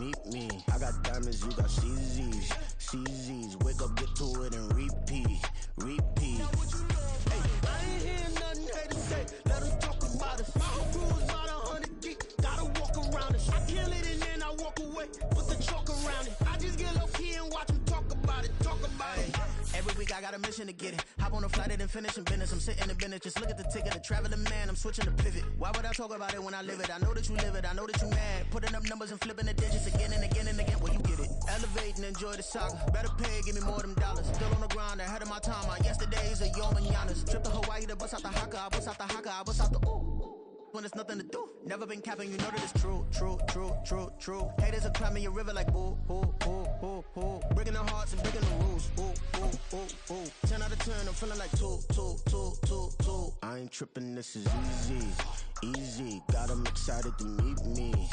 meet me. I got diamonds, you got CZs. CZs, wake up, get to it and repeat. Repeat. Hey, I ain't hearing nothing haters say. Let us talk about us. My whole crew is about 100 deep. Gotta walk around us. I kill it and then I walk away. Put the chalk around it. I just get low key and watch them talk about it. Talk about it. Every week I got a mission to get it. Hop on a flight and then finish in business. I'm sitting in business. Just look at the ticket. A traveling man. I'm switching to pivot. Why would I talk about it when I live it? I know that you live it. I know that you mad. Putting up numbers and flipping the digits again and again and again. Well, you get it. Elevate and enjoy the saga. Better pay, give me more of them dollars. Still on the grind, ahead of my time. My yesterdays are your mananas. Trip to Hawaii to bust out the haka. I bust out the haka. I bust out the ooh. When there's nothing to do. Never been capping, you know that it's true, true, true, true, true. Haters are climbing your river like boo, boo, boo, boo, boo. Breaking their hearts and breaking the rules. Ooh, ooh, ooh, ooh. 10 out of 10, I'm feeling like 2, 2, 2, 2, 2. I ain't tripping, this is easy. Easy, got them excited to meet me.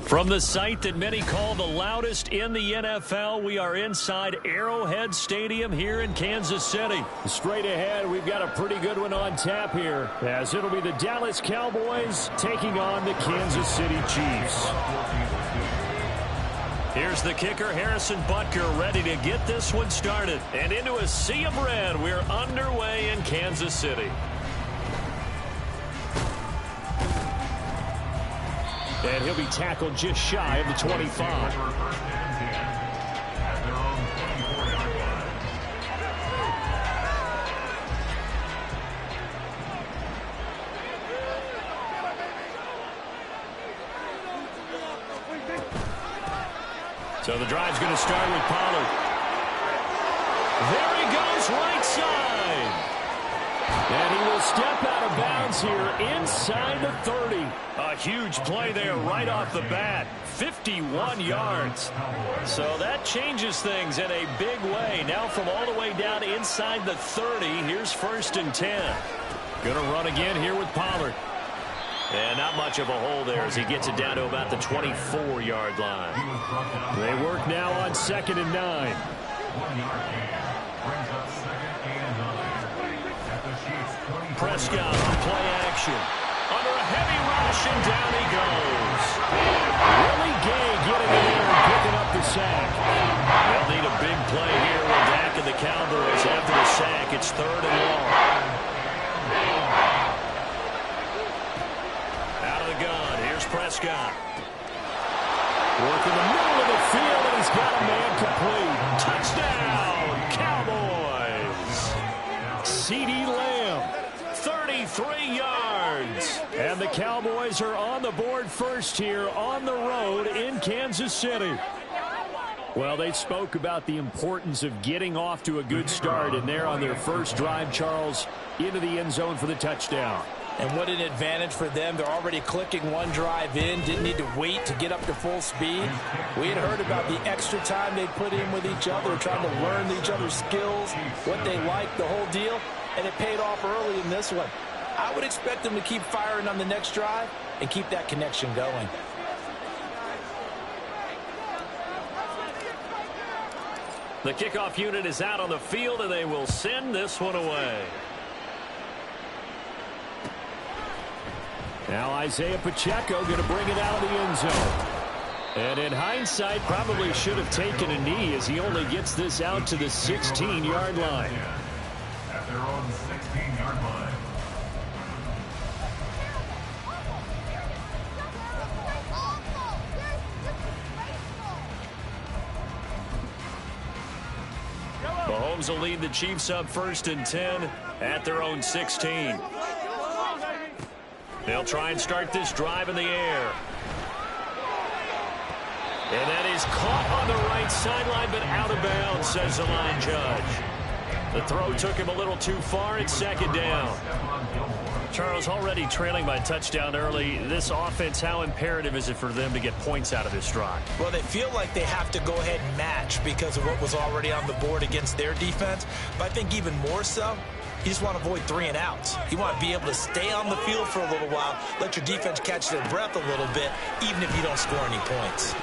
From the site that many call the loudest in the NFL, we are inside Arrowhead Stadium here in Kansas City. Straight ahead, we've got a pretty good one on tap here, as it'll be the Dallas Cowboys taking on the Kansas City Chiefs. Here's the kicker, Harrison Butker, ready to get this one started. And into a sea of red, we're underway in Kansas City. And he'll be tackled just shy of the 25. So the drive's going to start with Pollard. There he goes, right side. And he will step out of bounds here inside the 30. A huge play there right off the bat. 51 yards. So that changes things in a big way. Now from all the way down inside the 30, here's 1st and 10. Going to run again here with Pollard. And not much of a hole there as he gets it down to about the 24-yard line. They work now on 2nd and 9. Prescott on play action. Under a heavy rush, and down he goes. Willie Gay getting in there and picking up the sack. They'll need a big play here with Dak and the Cowboys after the sack. It's 3rd and long. Out of the gun, here's Prescott. Working the middle of the field, and he's got a man complete. Touchdown, Cowboys. CeeDee Lamb. 33 yards. And the Cowboys are on the board first here on the road in Kansas City. Well, they spoke about the importance of getting off to a good start, and they're on their first drive, Charles, into the end zone for the touchdown. And what an advantage for them. They're already clicking one drive in, didn't need to wait to get up to full speed. We had heard about the extra time they put in with each other, trying to learn each other's skills, what they like, the whole deal. And it paid off early in this one. I would expect them to keep firing on the next drive and keep that connection going. The kickoff unit is out on the field, and they will send this one away. Now Isaiah Pacheco going to bring it out of the end zone. And in hindsight, probably should have taken a knee as he only gets this out to the 16-yard line. At their own 16-yard line. Mahomes will lead the Chiefs up 1st and 10 at their own 16. They'll try and start this drive in the air. And that is caught on the right sideline, but out of bounds, says the line judge. The throw took him a little too far. It's 2nd down. Charles, already trailing by touchdown early. This offense, how imperative is it for them to get points out of this drive? Well, they feel like they have to go ahead and match because of what was already on the board against their defense. But I think even more so, you just want to avoid 3 and outs. You want to be able to stay on the field for a little while, let your defense catch their breath a little bit, even if you don't score any points.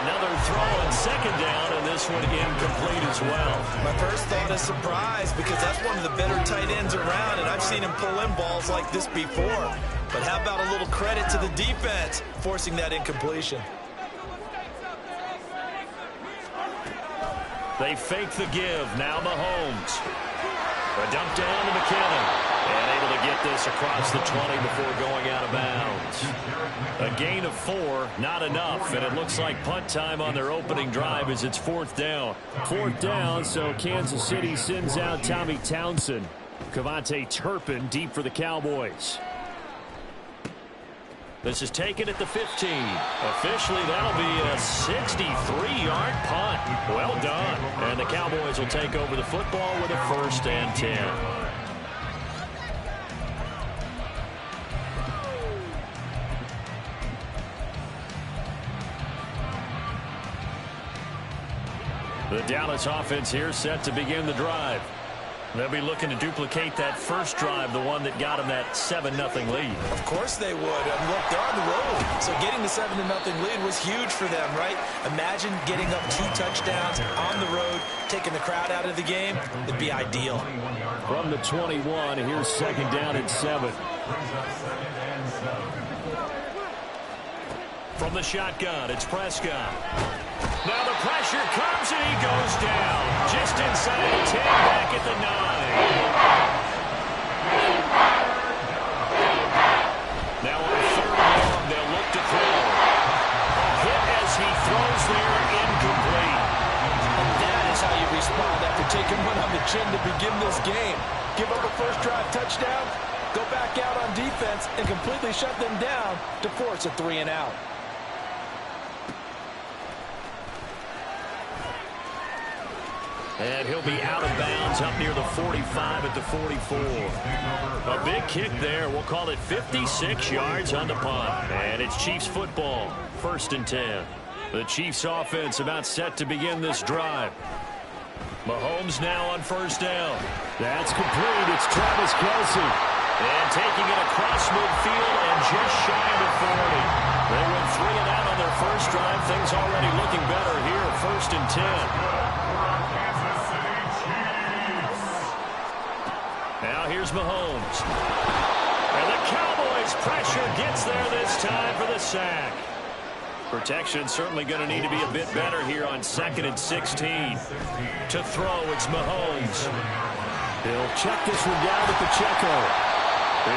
Another throw on 2nd down, and this one incomplete as well. My first thought is surprise because that's one of the better tight ends around, and I've seen him pull in balls like this before. But how about a little credit to the defense forcing that incompletion? They fake the give. Now Mahomes. A dump down to McKinnon. And able to get this across the 20 before going out of bounds. A gain of 4, not enough. And it looks like punt time on their opening drive as it's 4th down. 4th down, so Kansas City sends out Tommy Townsend. Kavontae Turpin deep for the Cowboys. This is taken at the 15. Officially, that'll be a 63-yard punt. Well done. And the Cowboys will take over the football with a 1st and 10. The Dallas offense here set to begin the drive. They'll be looking to duplicate that first drive, the one that got them that 7-0 lead. Of course they would. Look, they're on the road, so getting the 7-0 lead was huge for them, right? Imagine getting up 2 touchdowns on the road, taking the crowd out of the game. It'd be ideal. From the 21, here's 2nd down and 7. From the shotgun, it's Prescott. Now the pressure comes and he goes down. Just inside the 10, back at the 9. Now on 3rd down, they'll look to throw. A hit as he throws there, incomplete. And that is how you respond after taking one on the chin to begin this game. Give up a first drive touchdown, go back out on defense, and completely shut them down to force a 3-and-out. And he'll be out of bounds up near the 45 at the 44. A big kick there. We'll call it 56 yards on the punt. And it's Chiefs football. 1st and 10. The Chiefs offense about set to begin this drive. Mahomes now on 1st down. That's complete. It's Travis Kelce. And taking it across midfield and just shy of the 40. They went 3-and-out on their first drive. Things already looking better here. 1st and 10. Now here's Mahomes. And the Cowboys pressure gets there this time for the sack. Protection certainly going to need to be a bit better here on 2nd and 16. To throw, it's Mahomes. He'll check this one down at Pacheco.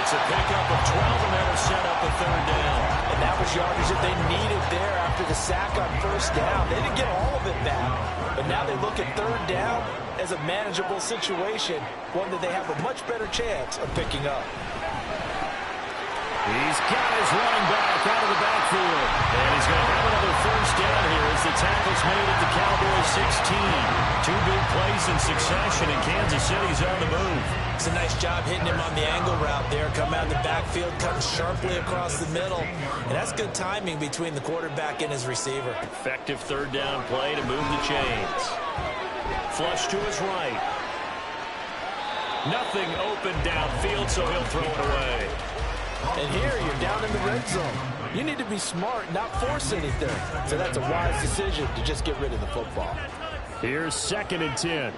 It's a pickup of 12, and that'll set up a 3rd down. And that was yardage that they needed there after the sack on 1st down. They didn't get all of it back. But now they look at 3rd down as a manageable situation, one that they have a much better chance of picking up. He's got his running back out of the backfield. And he's going to have another 1st down here as the tackle's made at the Cowboys 16. 2 big plays in succession, and Kansas City's on the move. It's a nice job hitting him on the angle route there. Come out of the backfield, cutting sharply across the middle. And that's good timing between the quarterback and his receiver. Effective 3rd down play to move the chains. Flush to his right. Nothing open downfield, so he'll throw it away. And here you're down in the red zone. You need to be smart, not force anything. So that's a wise decision to just get rid of the football. Here's 2nd and 10.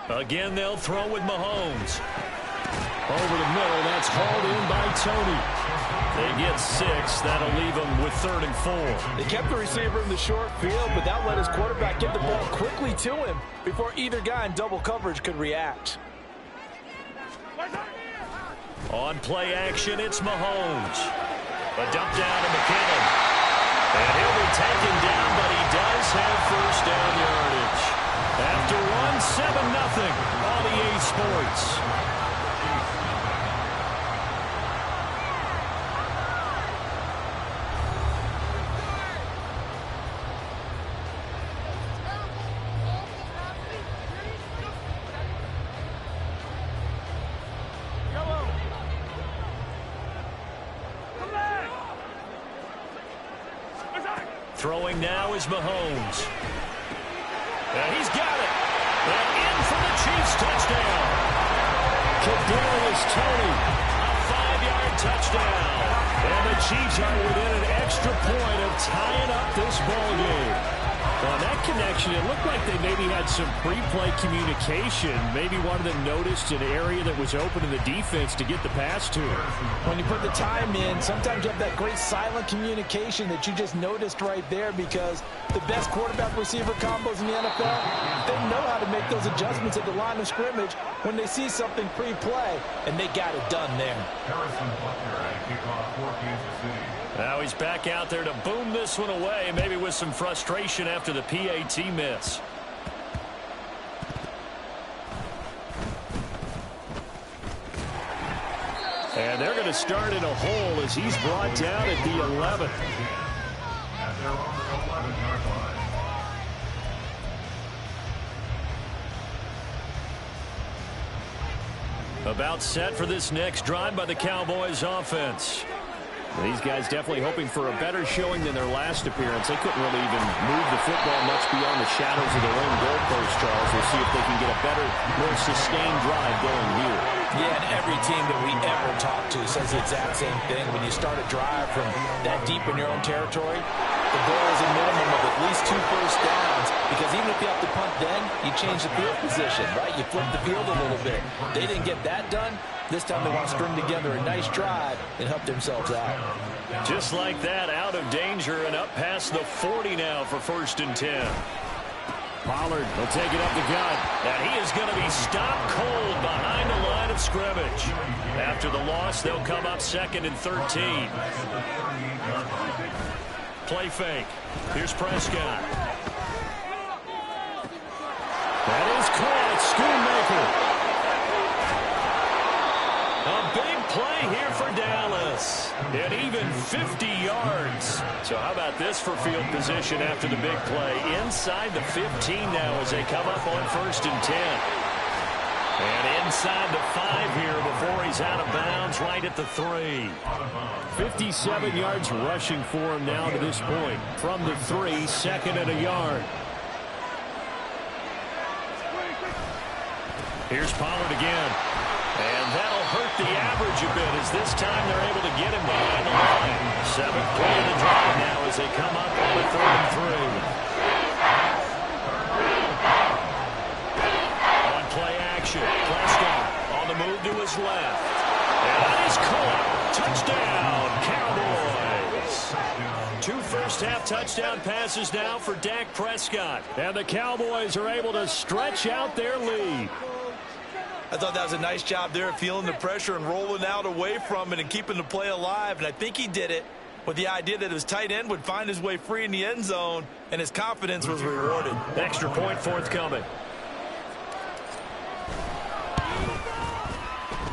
Again, they'll throw with Mahomes. Over the middle, that's hauled in by Tony. They get 6. That'll leave them with 3rd and 4. They kept the receiver in the short field, but that let his quarterback get the ball quickly to him before either guy in double coverage could react. On play action, it's Mahomes. A dump down to McKinnon. And he'll be taken down, but he does have 1st down yardage. After one, 7-0 on EA Sports. Throwing now is Mahomes. And he's got it. And in for the Chiefs touchdown. Kadarius Toney, a 5-yard touchdown. And the Chiefs are within an extra point of tying up this ball game. On that connection, it looked like they maybe had some pre-play communication. Maybe one of them noticed an area that was open in the defense to get the pass to it. When you put the time in, sometimes you have that great silent communication that you just noticed right there, because the best quarterback-receiver combos in the NFL, they know how to make those adjustments at the line of scrimmage when they see something pre-play, and they got it done there. Harrison Butker at kickoff for Kansas City. Now he's back out there to boom this one away, maybe with some frustration after the PAT miss. And they're going to start in a hole as he's brought down at the 11. At their own 11-yard line. About set for this next drive by the Cowboys offense. These guys definitely hoping for a better showing than their last appearance. They couldn't really even move the football much beyond the shadows of their own goalpost, Charles. We'll see if they can get a better, more sustained drive going here. Yeah, and every team that we ever talk to says the exact same thing. When you start a drive from that deep in your own territory, the goal is a minimum of at least 2 first downs, because even if you have to punt then, you change the field position, right? You flip the field a little bit. They didn't get that done. This time they want to string together a nice drive and help themselves out. Just like that, out of danger and up past the 40 now for 1st and 10. Pollard will take it up the gut, and he is going to be stopped cold behind the line of scrimmage. After the loss, they'll come up 2nd and 13. Play fake. Here's Prescott. That is caught. Schoonmaker. A big play here for Dallas. And even 50 yards. So how about this for field position after the big play? Inside the 15 now as they come up on 1st and 10. And inside the 5 here before he's out of bounds right at the 3. 57 yards rushing for him now to this point. From the 3, 2nd and a yard. Here's Pollard again. And that'll hurt the average a bit as this time they're able to get him behind the line. 7th play of the drive now as they come up on a 3rd and 3. On play action, Prescott on the move to his left. And that is caught. Touchdown, Cowboys. 2 first-half touchdown passes now for Dak Prescott. And the Cowboys are able to stretch out their lead. I thought that was a nice job there, feeling the pressure and rolling out away from it and keeping the play alive. And I think he did it with the idea that his tight end would find his way free in the end zone, and his confidence was rewarded. Extra point forthcoming.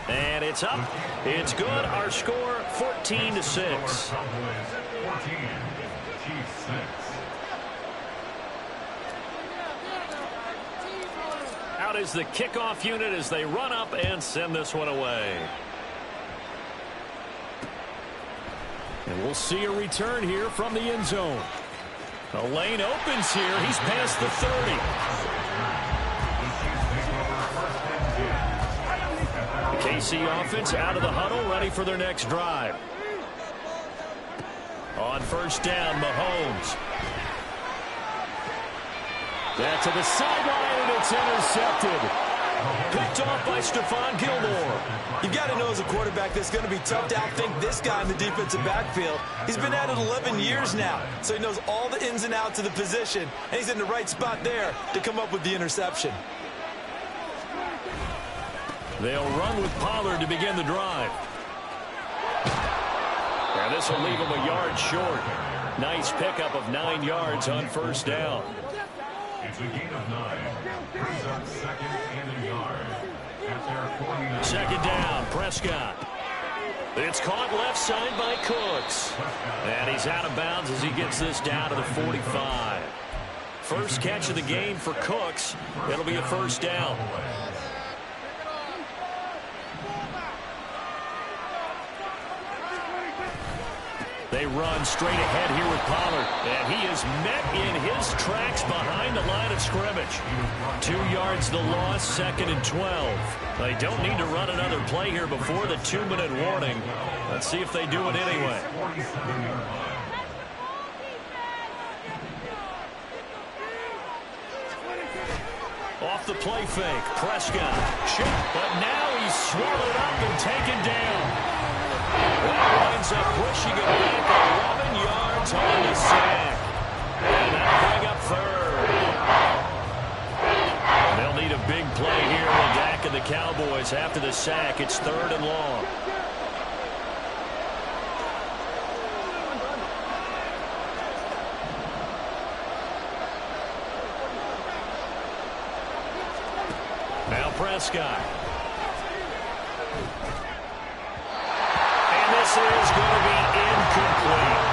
And it's up. It's good. Our score, 14-6. 14, Chiefs 6. Out is the kickoff unit as they run up and send this one away. And we'll see a return here from the end zone. The lane opens here. He's past the 30. The KC offense out of the huddle, ready for their next drive. On 1st down, Mahomes. That to the sideline, and it's intercepted. Picked off by Stephon Gilmore. You've got to know as a quarterback that's going to be tough to outthink this guy in the defensive backfield. He's been at it 11 years now, so he knows all the ins and outs of the position, and he's in the right spot there to come up with the interception. They'll run with Pollard to begin the drive. And this will leave him a yard short. Nice pickup of 9 yards on 1st down. It's a gain of 9. Brings up 2nd and a yard. At their 49. 2nd down, Prescott. It's caught left side by Cooks. And he's out of bounds as he gets this down to the 45. First catch of the game for Cooks. It'll be a 1st down. They run straight ahead here with Pollard. And he is met in his tracks behind the line of scrimmage. 2 yards the loss, 2nd and 12. They don't need to run another play here before the 2-minute warning. Let's see if they do it anyway. Off the play fake, Prescott. Shot, but now he's swallowed up and taken down. That winds up pushing it back 11 yards on the sack. And that'll bring up third. They'll need a big play here when Dak and the Cowboys after the sack. It's 3rd and long. Now Prescott. And this is going to be incomplete.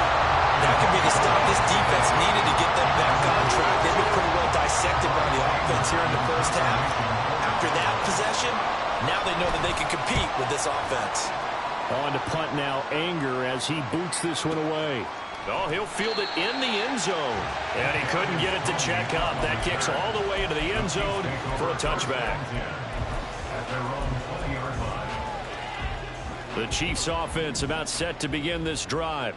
That could be the stop this defense needed to get them back on track. They've been pretty well dissected by the offense here in the first half. After that possession, now they know that they can compete with this offense. On to punt now, Anger as he boots this one away. Oh, he'll field it in the end zone. And he couldn't get it to check up. That kicks all the way into the end zone for a touchback. The Chiefs offense about set to begin this drive.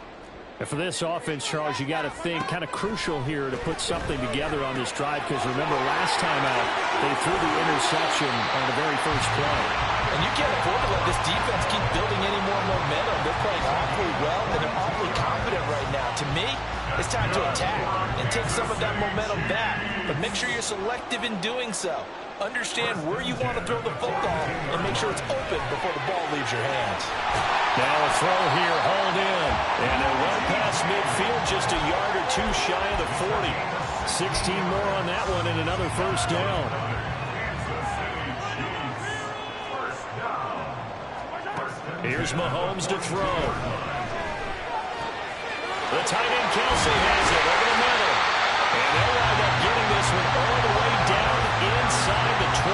And for this offense, Charles, you got to think kind of crucial here to put something together on this drive, because remember last time out they threw the interception on the very first play. And you can't afford to let this defense keep building any more momentum. They're playing awfully well, and they're awfully confident right now. To me, it's time to attack and take some of that momentum back. But make sure you're selective in doing so. Understand where you want to throw the football and make sure it's open before the ball leaves your hands. Now a throw here, hauled in. And it went past midfield, just a yard or two shy of the 40. 16 more on that one and another first down. Here's Mahomes to throw. The tight end Kelsey has it over the middle. And they'll wind up getting this one all the way down inside the 20.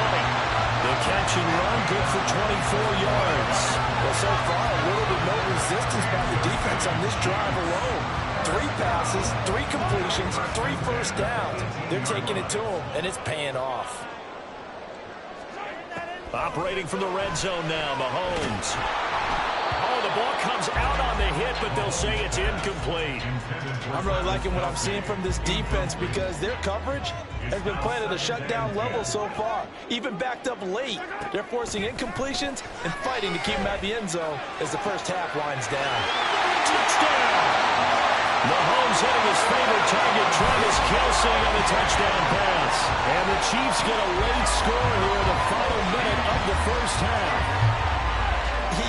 The catch and run good for 24 yards. Well, so far, a little bit no resistance by the defense on this drive alone. 3 passes, 3 completions, 3 first downs. They're taking it to them, and it's paying off. Operating from the red zone now, Mahomes. Oh, the ball comes out on the hit, but they'll say it's incomplete. I'm really liking what I'm seeing from this defense because their coverage has been playing at a shutdown level so far. Even backed up late, they're forcing incompletions and fighting to keep them at the end zone as the first half winds down. Touchdown! Mahomes hitting his favorite target, Travis Kelsey, on the touchdown pass. And the Chiefs get a late score here in the final minute of the first half.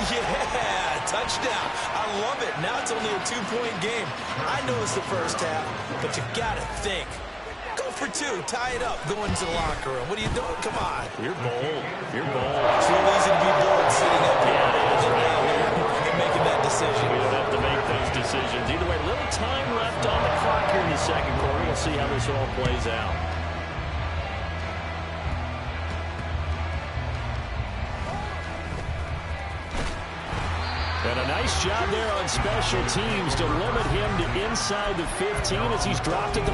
Yeah, touchdown. I love it. Now it's only a 2-point game. I know it's the first half, but you got to think. Go for 2, tie it up, go into the locker room. What are you doing? Come on. You're bold. You're bold. It's real easy to be bold sitting up here and making that decision. We don't have to make those decisions. Either way, little time left on the clock here in the second quarter. We'll see how this all plays out. And a nice job there on special teams to limit him to inside the 15 as he's dropped at the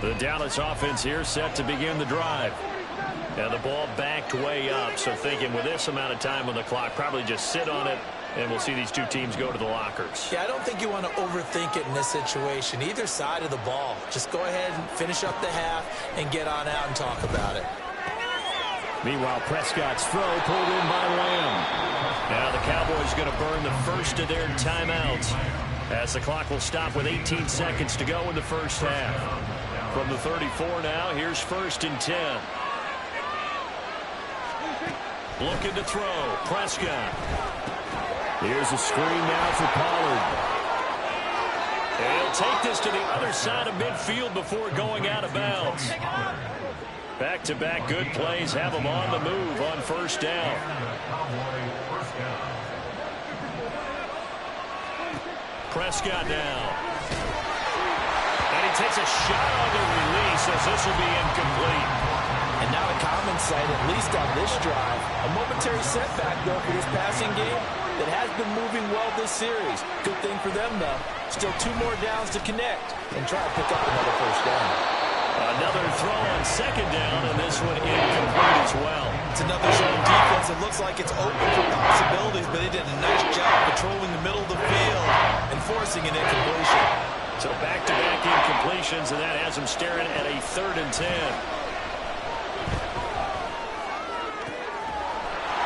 14. The Dallas offense here set to begin the drive. And the ball backed way up, so thinking with this amount of time on the clock, probably just sit on it, and we'll see these two teams go to the lockers. Yeah, I don't think you want to overthink it in this situation. Either side of the ball. Just go ahead and finish up the half and get on out and talk about it. Meanwhile, Prescott's throw pulled in by Lamb. Now the Cowboys going to burn the first of their timeouts as the clock will stop with 18 seconds to go in the first half. From the 34 now, here's 1st and 10. Looking to throw, Prescott. Here's a screen now for Pollard. And he'll take this to the other side of midfield before going out of bounds. Back-to-back good plays have them on the move on first down. Prescott now. And he takes a shot on the release as this will be incomplete. And now a common sight, at least on this drive. A momentary setback, though, for this passing game that has been moving well this series. Good thing for them, though. Still 2 more downs to connect and try to pick up another first down. Another throw on 2nd down, and this one incomplete as well. It's another zone defense. It looks like it's open for possibilities, but they did a nice job patrolling the middle of the field and forcing an incompletion. So back-to-back incompletions, and that has him staring at a 3rd and 10.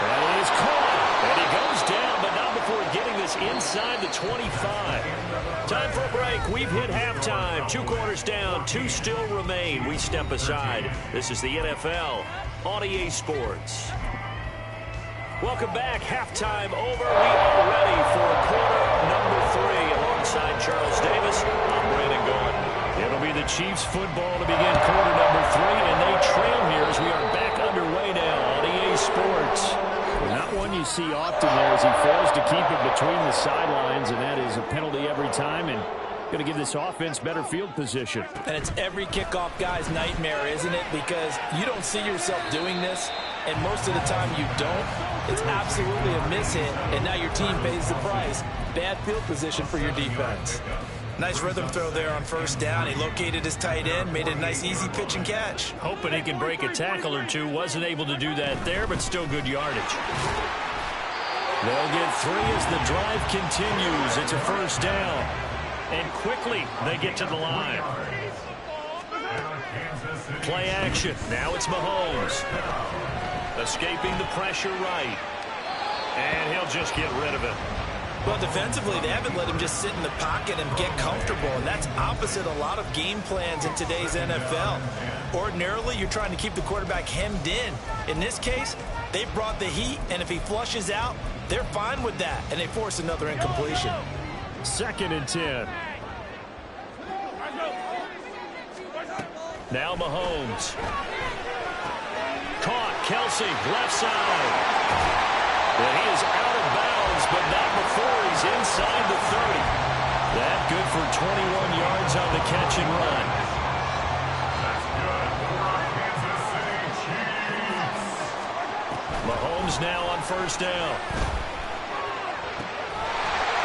And it is caught. And he goes down, but not before getting this inside the 25. Time for a break. We've hit halftime. 2 quarters down, 2 still remain. We step aside. This is the NFL on EA Sports. Welcome back. Halftime over. We are ready for quarter number 3. Alongside Charles Davis, I'm Brandon Gordon. It'll be the Chiefs football to begin quarter number 3, and they trail here as we are back underway now on EA Sports. Not one you see often there as he fails to keep it between the sidelines, and that is a penalty every time, and going to give this offense better field position. And it's every kickoff guy's nightmare, isn't it? Because you don't see yourself doing this, and most of the time you don't. It's absolutely a mishit, and now your team pays the price. Bad field position for your defense. Nice rhythm throw there on 1st down. He located his tight end, made it a nice easy pitch and catch. Hoping he can break a tackle or two. Wasn't able to do that there, but still good yardage. They'll get 3 as the drive continues. It's a 1st down. And quickly they get to the line. Play action. Now it's Mahomes. Escaping the pressure right. And he'll just get rid of it. Well, defensively, they haven't let him just sit in the pocket and get comfortable, and that's opposite a lot of game plans in today's NFL. Ordinarily, you're trying to keep the quarterback hemmed in. In this case, they brought the heat, and if he flushes out, they're fine with that, and they force another incompletion. 2nd and 10. Now Mahomes. Caught. Kelsey, left side. And he is out of bounds, but not before he's inside the 30. That good for 21 yards on the catch and run. Mahomes now on 1st down.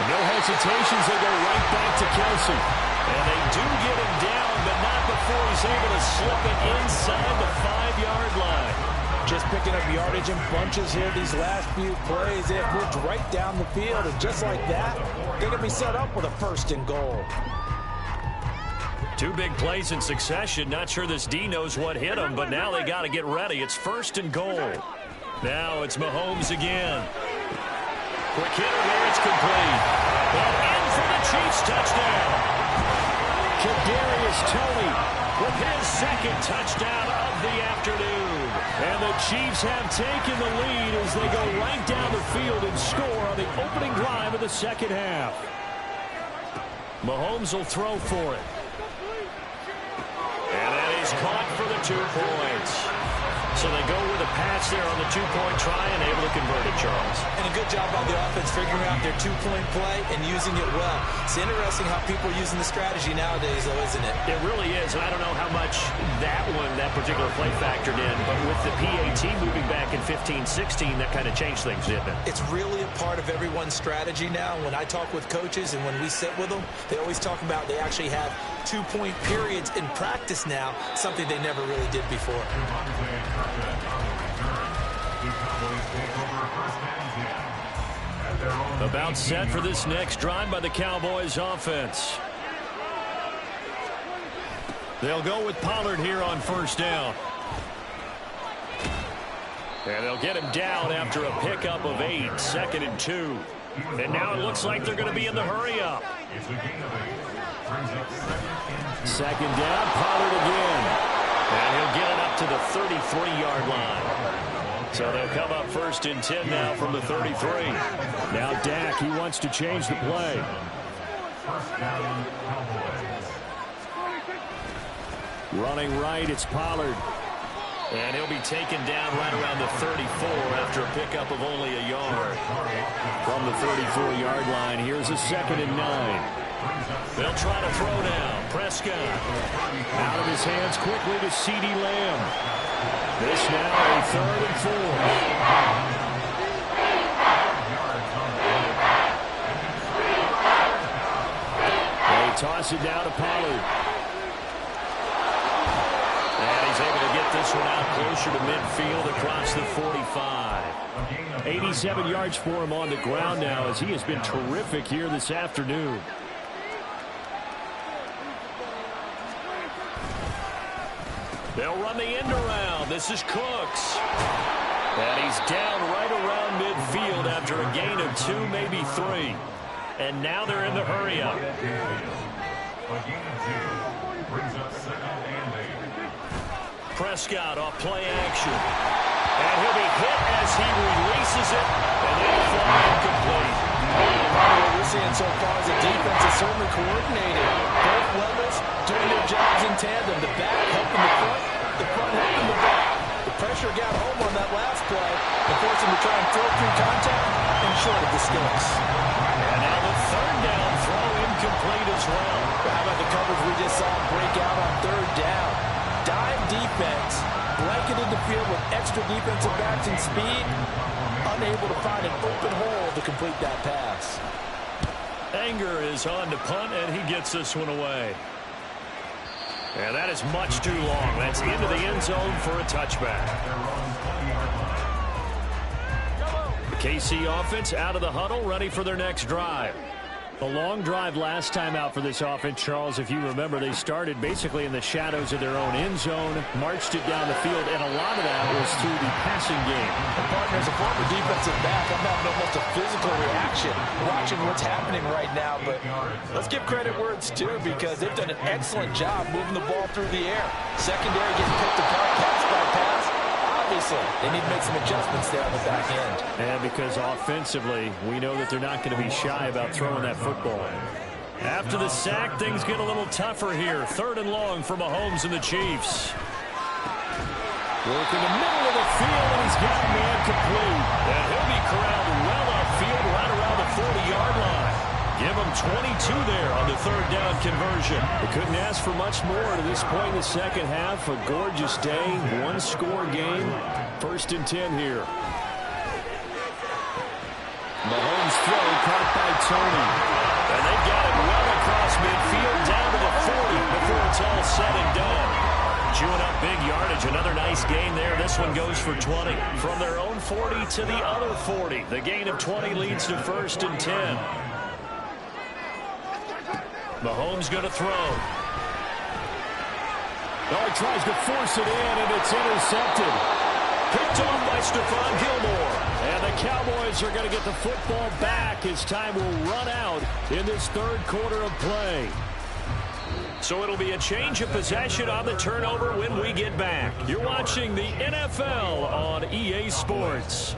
No hesitations, they go right back to Kelsey. And they do get him down, but not before he's able to slip it inside the 5-yard line. Just picking up yardage in bunches here these last few plays. They have moved right down the field, and just like that, they're going to be set up with a 1st and goal. 2 big plays in succession. Not sure this D knows what hit him, but now they got to get ready. It's 1st and goal. Now it's Mahomes again. Quick hitter there, it's complete. And in for the Chiefs touchdown. Kadarius Toney with his 2nd touchdown of the afternoon. And the Chiefs have taken the lead as they go right down the field and score on the opening drive of the 2nd half. Mahomes will throw for it. And that is caught for the 2 points. So they go with a pass there on the 2-point try and able to convert it, Charles. And a good job by the offense figuring out their 2-point play and using it well. It's interesting how people are using the strategy nowadays, though, isn't it? It really is, and I don't know how much that particular play factored in, but with the PAT moving back in 15-16, that kind of changed things, didn't it? It's really a part of everyone's strategy now. When I talk with coaches and when we sit with them, they always talk about they actually have 2-point periods in practice now, something they never really did before. About set for this next drive by the Cowboys offense. They'll go with Pollard here on 1st down. And they'll get him down after a pickup of 8, 2nd and 2. And now it looks like they're going to be in the hurry-up. 2nd down, Pollard again. And he'll get it up to the 33-yard line. So they'll come up 1st and 10 now from the 33. Now Dak, he wants to change the play. Running right, it's Pollard. And he'll be taken down right around the 34 after a pickup of only a yard. From the 34-yard line, here's a 2nd and 9. They'll try to throw now. Prescott. Out of his hands quickly to CeeDee Lamb. This now a 3rd and 4. They toss it down to Pollard. And he's able to get this one out closer to midfield across the 45. 87 yards for him on the ground now as he has been terrific here this afternoon. They'll run the end around. This is Cooks. And he's down right around midfield after a gain of 2, maybe 3. And now they're in the hurry-up. A gain of 2 brings up 2nd and 8. Prescott off play action. And he'll be hit as he releases it. And then fly incomplete. What we're seeing so far is the defense is certainly coordinated. Both levels doing their jobs in tandem. The back helping the front helping the back. The pressure got home on that last play and forced him to try and throw through contact and short of the sticks. And now the 3rd down throw incomplete as well. How about the coverage we just saw break out on 3rd down? Dime defense, blanketed the field with extra defensive backs and speed, unable to find an open hole to complete that pass. Anger is on to punt, and he gets this one away. And that is much too long. That's into the end zone for a touchback. The KC offense out of the huddle, ready for their next drive. A long drive last time out for this offense, Charles. If you remember, they started basically in the shadows of their own end zone, marched it down the field, and a lot of that was through the passing game. And partner, as a former defensive back, I'm having almost a physical reaction watching what's happening right now. But let's give credit where it's due, because they've done an excellent job moving the ball through the air. Secondary getting picked apart pass by pass. Obviously, they need to make some adjustments there on the back end. And because offensively, we know that they're not going to be shy about throwing that football. After the sack, things get a little tougher here. 3rd and long for Mahomes and the Chiefs. Working the middle of the field, and he's got a man complete. And he'll be corralled well upfield right around the 40-yard line. Give him 22 there on the 3rd down conversion. They couldn't ask for much more to this point in the second half. A gorgeous day, 1-score game. 1st and 10 here. Mahomes throw caught by Tony. And they've got it well across midfield down to the 40 before it's all said and done. Chewing up big yardage. Another nice gain there. This one goes for 20. From their own 40 to the other 40. The gain of 20 leads to 1st and 10. Mahomes going to throw. Oh, he tries to force it in, and it's intercepted. Picked off by Stephon Gilmore. And the Cowboys are going to get the football back as time will run out in this 3rd quarter of play. So it'll be a change of possession on the turnover when we get back. You're watching the NFL on EA Sports.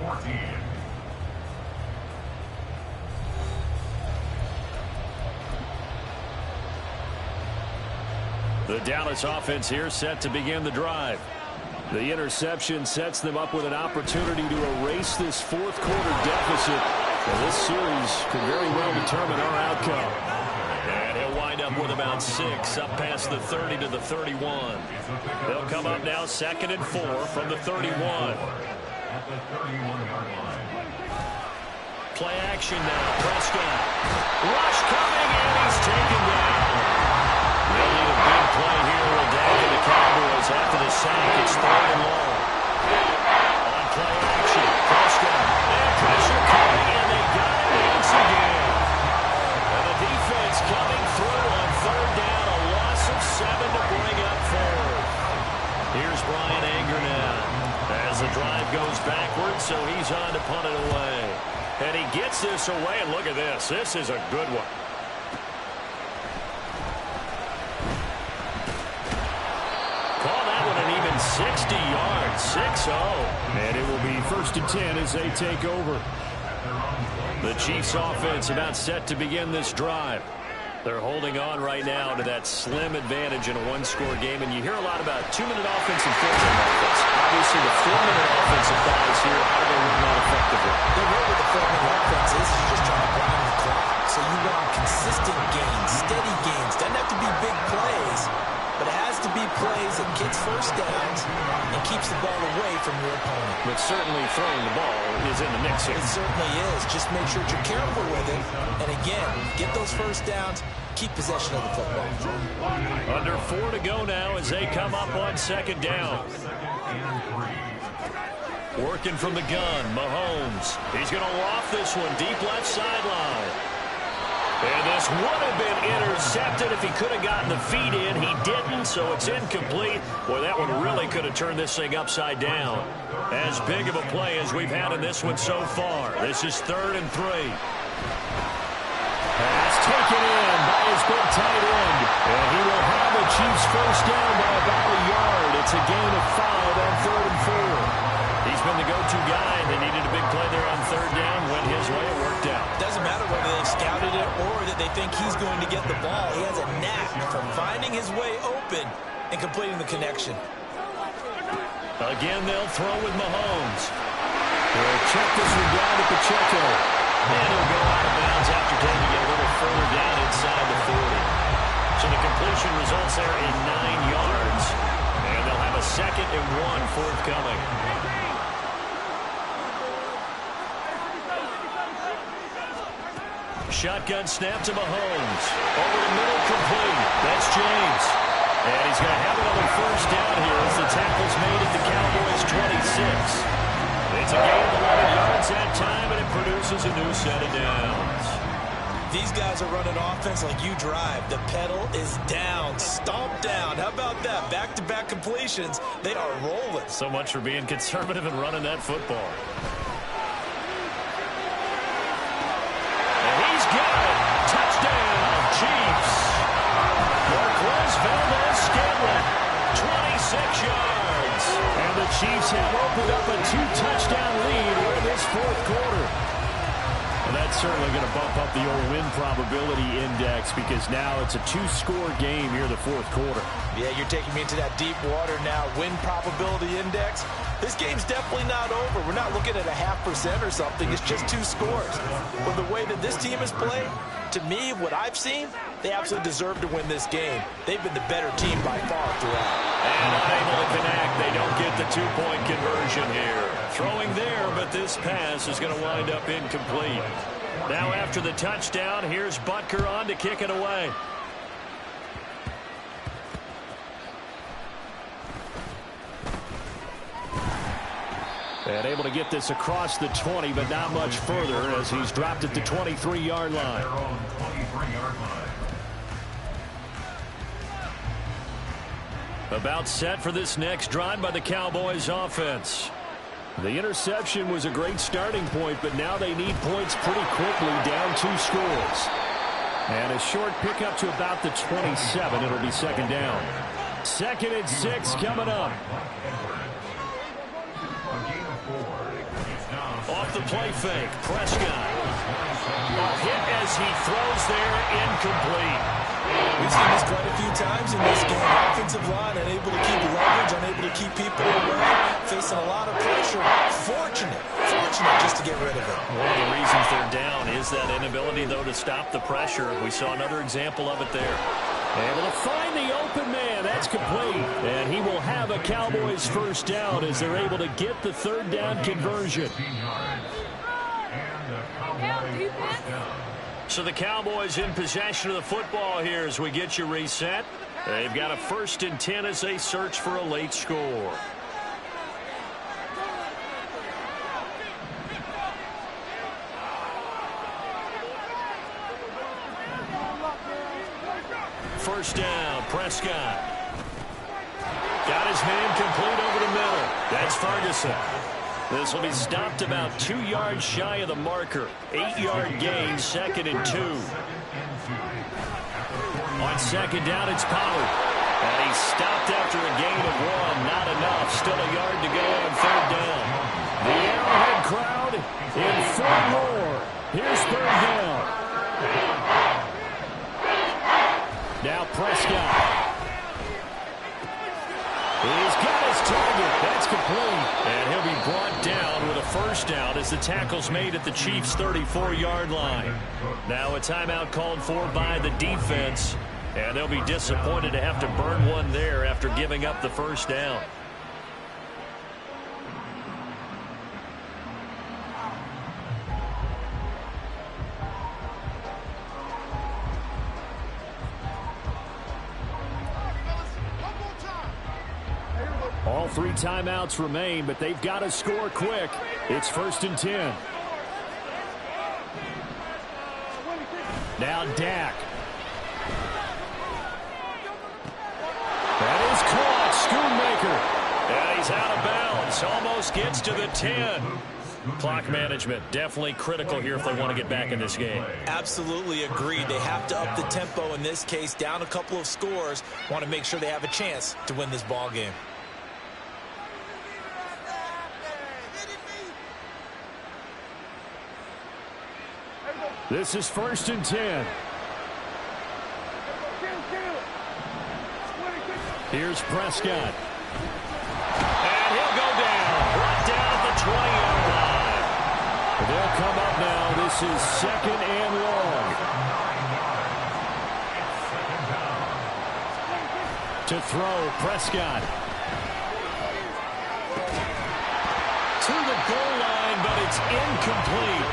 The Dallas offense here set to begin the drive. The interception sets them up with an opportunity to erase this 4th quarter deficit. And this series could very well determine our outcome. And he'll wind up with about 6 up past the 30 to the 31. They'll come up now 2nd and 4 from the 31. Play action now. Prescott. Rush coming, and he's taken down. They'll need a big play here with Dak and the Cowboys after the sack. It's 3rd and long. On play action, Prescott. And pressure coming, and they got it once again. And the defense coming through on 3rd down. A loss of 7 to bring up 4th. Here's Brian Anger now. As the drive goes backwards, so he's on to punt it away. And he gets this away, and look at this. This is a good one. Call that one an even 60 yards, 6-0. And it will be 1st and 10 as they take over. The Chiefs offense about set to begin this drive. They're holding on right now to that slim advantage in a 1-score game, and you hear a lot about 2-minute offense and 4-minute offense. Obviously, the 4-minute offense applies here. How do they run that effectively? The role with the 4-minute offense is just trying to grind the clock. So you want consistent gains, steady gains. Doesn't have to be big plays, but it has to be plays that gets 1st downs and keeps the ball away from your opponent. But certainly throwing the ball is in the mix here. It certainly is. Just make sure you're careful with it. And again, get those 1st downs, keep possession of the football. Under 4 to go now as they come up on 2nd down. Working from the gun, Mahomes. He's going to loft this one deep left sideline. And this would have been intercepted if he could have gotten the feet in. He didn't, so it's incomplete. Boy, that one really could have turned this thing upside down. As big of a play as we've had in this one so far. This is 3rd and 3. Pass taken in by his big tight end. And he will have the Chiefs first down by about a yard. It's a gain of 5 on 3rd and 4. He's been the go-to guy. They needed a big play there on 3rd down. Went his way. It worked out. Doesn't matter whether they've scouted it or that they think he's going to get the ball. He has a knack for finding his way open and completing the connection. Again, they'll throw with Mahomes. They'll check this one down to Pacheco. And he'll go out of bounds after taking it a little further down inside the 40. So the completion results there in 9 yards. And they'll have a 2nd and 1 forthcoming. Shotgun snap to Mahomes. Over the middle, complete. That's James. And he's going to have another first down here as the tackle's made at the Cowboys' 26. It's a gain of 11 yards that time, and it produces a new set of downs. These guys are running offense like you drive. The pedal is down, stomp down. How about that? Back-to-back completions. They are rolling. So much for being conservative and running that football. And he's got it. Touchdown, Chiefs. Marquez Valdez-Scantling, 26 yards. And the Chiefs have opened up a 2-touchdown lead here in this 4th quarter. And that's certainly going to bump up the old win probability index because now it's a 2-score game here in the 4th quarter. Yeah, you're taking me into that deep water now. Win probability index. This game's definitely not over. We're not looking at a 0.5% or something. It's just 2 scores. But the way that this team has played, to me, what I've seen, they absolutely deserve to win this game. They've been the better team by far throughout. And unable to connect. They don't get the 2-point conversion here. Throwing there, but this pass is going to wind up incomplete. Now after the touchdown, here's Butker on to kick it away. And able to get this across the 20, but not much further as he's dropped at the 23-yard line. About set for this next drive by the Cowboys offense. The interception was a great starting point, but now they need points pretty quickly, down 2 scores. And a short pickup to about the 27. It'll be 2nd down. 2nd and 6 coming up. Off the play fake, Prescott. A hit as he throws there, incomplete. We've seen this quite a few times in this game. Offensive line unable to keep leverage, unable to keep people away, facing a lot of pressure. Fortunate just to get rid of it. One of the reasons they're down is that inability, though, to stop the pressure. We saw another example of it there. Able to find the open man. That's complete. And he will have a Cowboys first down as they're able to get the 3rd down conversion. So the Cowboys in possession of the football here as we get you reset. They've got a 1st and 10 as they search for a late score. First down, Prescott. Got his man complete over the middle. That's Ferguson. This will be stopped about 2 yards shy of the marker. 8-yard gain, 2nd and 2. On 2nd down, it's Pollard. And he's stopped after a gain of 1. Not enough. Still a yard to go on 3rd down. The Arrowhead crowd in full roar. Here's 3rd down. Now Prescott. He's got his target. That's complete. And he'll be brought down with a first down as the tackle's made at the Chiefs' 34-yard line. Now a timeout called for by the defense. And they'll be disappointed to have to burn one there after giving up the first down. All 3 timeouts remain, but they've got to score quick. It's 1st and 10. Now Dak. That is caught. Schoonmaker. And he's out of bounds. Almost gets to the 10. Clock management definitely critical here if they want to get back in this game. Absolutely agreed. They have to up the tempo in this case. Down a couple of scores. Want to make sure they have a chance to win this ball game. This is 1st and 10. Here's Prescott. And he'll go down. Brought down at the 20-yard line. They'll come up now. This is 2nd and long. To throw, Prescott. To the goal line, but it's incomplete.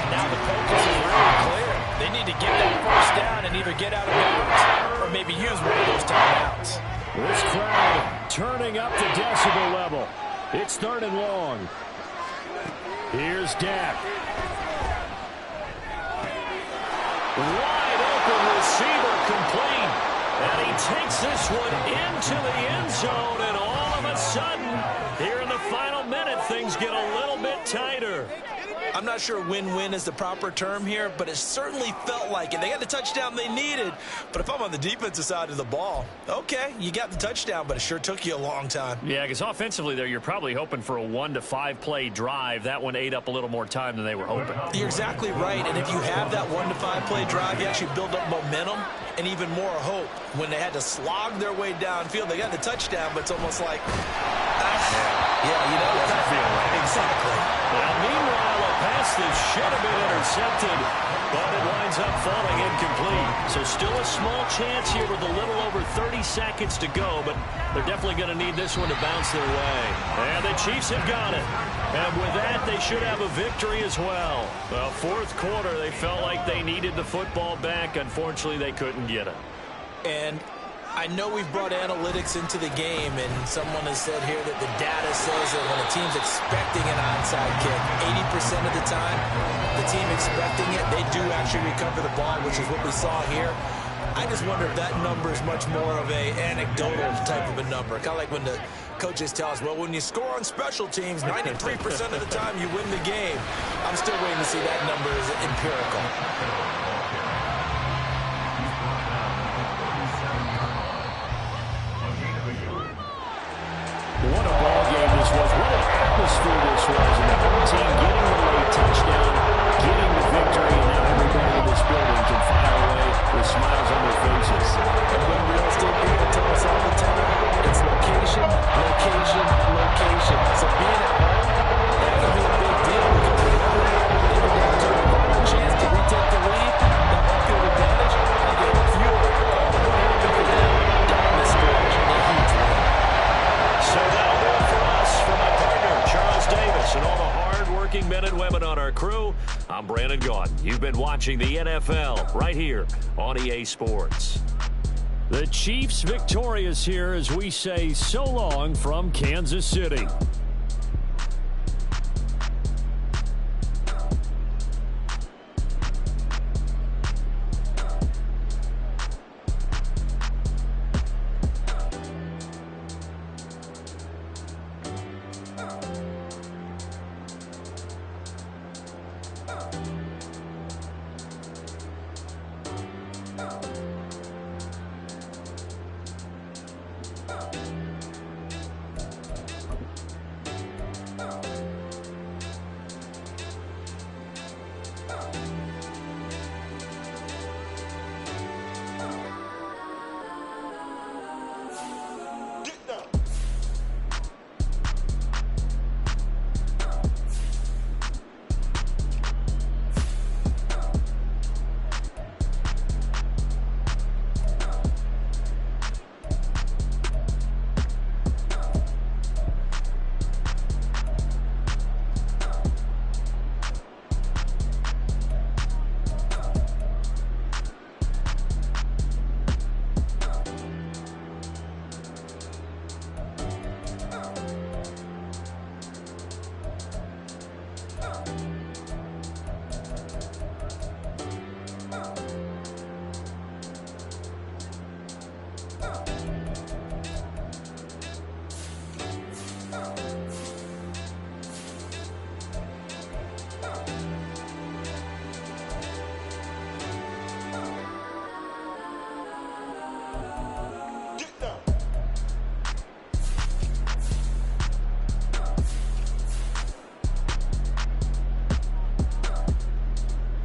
Now the focus is really clear. They need to get that first down and either get out of bounds or maybe use one of those timeouts. This crowd turning up the decibel level. It's 3rd and long. Here's Dak. Wide open receiver complete. And he takes this one into the end zone. And all of a sudden, here in the final minute, things get a little bit tighter. I'm not sure win-win is the proper term here, but it certainly felt like it. They got the touchdown they needed, but if I'm on the defensive side of the ball, okay, you got the touchdown, but it sure took you a long time. Yeah, because offensively there, you're probably hoping for a 1 to 5 play drive. That one ate up a little more time than they were hoping. You're exactly right, and if you have that 1 to 5 play drive, you actually build up momentum and even more hope. When they had to slog their way downfield, they got the touchdown, but it's almost like, yeah, you know what I feel like. Exactly. Now, meanwhile, a pass that should have been intercepted, but it winds up falling incomplete. So still a small chance here with a little over 30 seconds to go, but they're definitely going to need this one to bounce their way. And the Chiefs have got it. And with that, they should have a victory as well. Well, 4th quarter, they felt like they needed the football back. Unfortunately, they couldn't get it. And I know we've brought analytics into the game, and someone has said here that the data says that when a team's expecting an onside kick, 80% of the time, the team expecting it, they do actually recover the ball, which is what we saw here. I just wonder if that number is much more of a anecdotal type of a number. Kind of like when the coaches tell us, well, when you score on special teams, 93% of the time you win the game. I'm still waiting to see that number is empirical. What a ball game this was. What an atmosphere this was. And the home team getting the late touchdown, getting the victory, and now everybody in this building can file away with smiles on their faces. And when real estate people tell us all the time, it's location, location, location. So being at home, that can be a big deal because they know they were down to a chance to retake the lead, that home field advantage, and get fuel for them down the stretch. A huge win. So that'll do it for us. For my partner, Charles Davis, and all the hard-working men and women on our crew, I'm Brandon Gaudin. You've been watching the NFL right here on EA Sports. The Chiefs victorious here as we say so long from Kansas City.